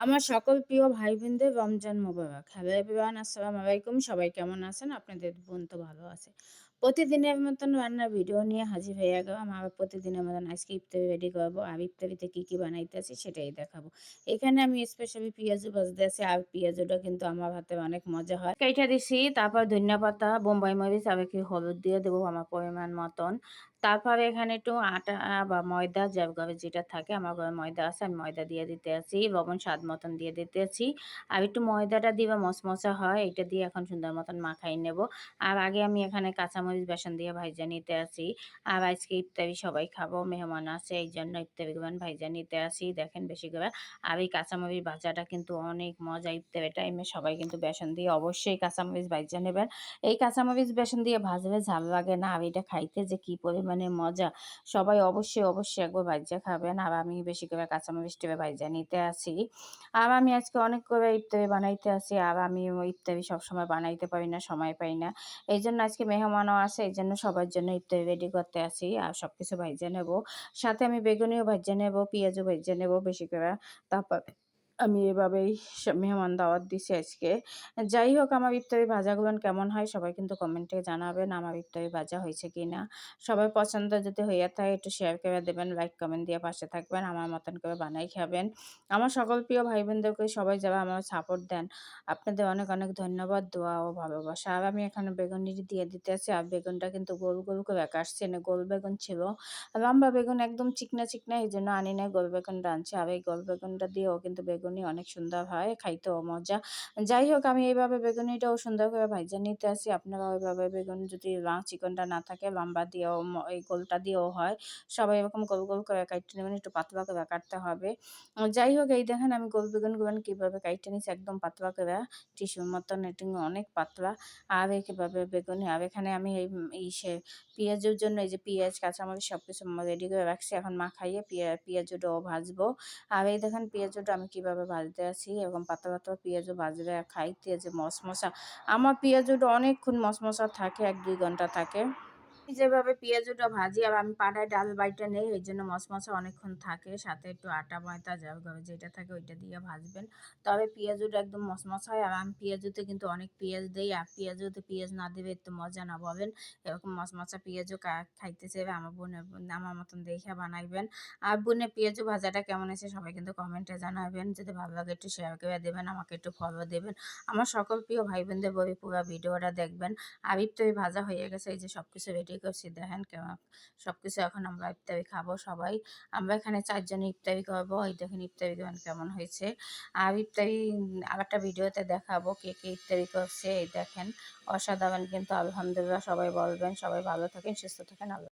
আমার সকল প্রিয় ভাই বোনদের রমজান মোবারক। হ্যালো এভরিওয়ান, আসসালামু আলাইকুম। সবাই কেমন আছেন? আপনাদের বোন তো ভালো আছে। প্রতিদিনের মতন রান্নার ভিডিও নিয়ে হাজির হয়ে গেলাম। আবার প্রতিদিনের মতন আজকে ইফতারি রেডি করব। আর ইফতারিতে কি বানাইতেছি সেটাই দেখাবো। এখানে আমি স্পেশালি পেঁয়াজু ভাজতেছি। আর পেঁয়াজুটা কিন্তু আমার হাতে অনেক মজা হয়। কাইটা দিছি, তারপর ধনিয়া পাতা, বোম্বাই মরিচ আর একটু হলুদ দিয়ে দেবো আমার পরিমাণ মতন। তারপরে এখানে একটু আটা বা ময়দা যার ঘরে যেটা থাকে, আমার ঘরে ময়দা আছে, আমি ময়দা দিয়ে দিতে আছি। লবণ স্বাদ মতন দিয়ে দিতেছি। আর একটু ময়দাটা দিলে মচমচা হয়। এটা দিয়ে এখন সুন্দর মতন মাখাই নেব। আর আগে আমি এখানে কাঁচামরিচ বেসন দিয়ে ভাইজা নিতে আছি। আর আজকে ইফতারি সবাই খাবো, মেহমান আছে, এই জন্য ইফতারি গুলো ভাইজা নিতে আসি। দেখেন বেশি করে। আর এই কাঁচামরিচ ভাজাটা কিন্তু অনেক মজা। ইফতারি টাইমে সবাই কিন্তু বেসন দিয়ে অবশ্যই কাঁচামরিচ ভাইজা নেবেন। এই কাঁচামরিচ বেসন দিয়ে ভাজলে ঝাল লাগে না। আর এটা খাইতে যে কি পরিমাণে মজা, সবাই অবশ্যই একবার ভাইজা খাবেন। আর আমি বেশি করে কাঁচামরিচ টেপে ভাইজা নিতে আসি। আর আমি আজকে অনেক করে ইফতারি বানাইতে আসি। আর আমি ইফতারি সবসময় বানাইতে পারি না, সময় পাই না। এই জন্য আজকে মেহমানও আছে, এই জন্য সবার জন্য ইফতারি রেডি করতে আসি। আর সবকিছু ভাইজা নেব। সাথে আমি বেগুনিও ভাইজা নেব, পেঁয়াজও ভাইজা নেব বেশি করে। তারপর আমি এভাবেই মেহমান দাওয়াত দিছি আজকে। যাই হোক, আমার ইফতারি ভাজাগুলো কেমন হয় সবাই কিন্তু কমেন্টে জানাবেন আমার ইফতারি ভাজা হয়েছে কিনা। সবার পছন্দ যদি হইয়া থাকে একটু শেয়ার করে দেবেন, লাইক কমেন্ট দিয়ে পাশে থাকবেন। আমার মতন করে বানাই খাবেন। আমার সকল প্রিয় ভাই বোনদেরকে সবাই যারা আমার সাপোর্ট দেন, আপনাদের অনেক ধন্যবাদ, দোয়া ও ভালোবাসা। আর আমি এখানে বেগুনি দিয়ে দিতেছি। আর বেগুনটা কিন্তু গোল করে কাটছি, না গোল বেগুন ছিল। লম্বা বেগুন একদম চিকনা এই জন্য আনি নাই, গোল বেগুনটা আনছি। আর এই গোল বেগুনটা দিয়েও কিন্তু বেগুনি অনেক সুন্দর হয়, খাইতেও মজা। যাই হোক, আমি এইভাবে বেগুনিটাও সুন্দর করে ভাইজা নিতে আসি। আপনারা ওইভাবে বেগুন যদি চিকনটা না থাকে লম্বা দিয়েও এই গোলটা দিয়েও হয়। সবাই এরকম গোল করে কাটতে নেবেন, একটু পাতলা করে কাটতে হবে। যাই হোক, এই দেখেন আমি গোল বেগুনগুলো কিভাবে কাটতে নিচ্ছি, একদম পাতলা করে, টিস্যুর মতন, এটা অনেক পাতলা। আর কিভাবে বেগুনি। আর এখানে আমি পেঁয়াজের জন্য এই যে পেঁয়াজ, কাঁচামরিচ সবকিছু রেডি করে রাখছি। এখন মাখাইয়ে পেঁয়াজটাও ভাজবো। আর এই দেখেন পেঁয়াজটা আমি কিভাবে ভাজতে আছি, এরকম পাতলা পেঁয়াজও ভাজলে খাইতে যে মশমশা। আমার পেঁয়াজটা অনেকক্ষণ মশমশা থাকে, ১-২ ঘন্টা থাকে। যেভাবে পেঁয়াজুটা ভাজি, আর আমি পাটায় ডাল বাইটা নেই, ওই জন্য মচমচে অনেকক্ষণ থাকে। সাথে একটু আটা ময়দা যার ঘরে যেটা থাকে ওইটা দিয়ে ভাজবেন, তবে পেঁয়াজুটা একদম মচমচে হয়। আর আমি পেঁয়াজুতে কিন্তু অনেক পেঁয়াজ দেই। আর পেঁয়াজুতে পেঁয়াজ না দেবে একটু মজা না বলেন। এরকম মচমচা পেঁয়াজও খাইতে চাইবে আমার মতন দেখে বানাইবেন। আর বোনের পেঁয়াজু ভাজাটা কেমন হয়েছে সবাই কিন্তু কমেন্টে জানাবেন। যদি ভালো লাগে একটু শেয়ার করে দেবেন, আমাকে একটু ফলো দেবেন। আমার সকল প্রিয় ভাই বোনদের বলি পুরো ভিডিওটা দেখবেন। আর ইফতারি ভাজা হয়ে গেছে, এই যে সবকিছু রেডি করছি দেখেন কেমন। সবকিছু এখন আমরা ইফতারি খাবো সবাই। আমরা এখানে ৪ জনে ইফতারি করবো। এই দেখেন ইফতারি কেমন হয়েছে। আর ইফতারি আরেকটা ভিডিওতে দেখাবো কে ইফতারি করছে। এই দেখেন অসাধারণ কিন্তু, আলহামদুলিল্লাহ। সবাই বলবেন, সবাই ভালো থাকেন, সুস্থ থাকেন। আল্লাহ।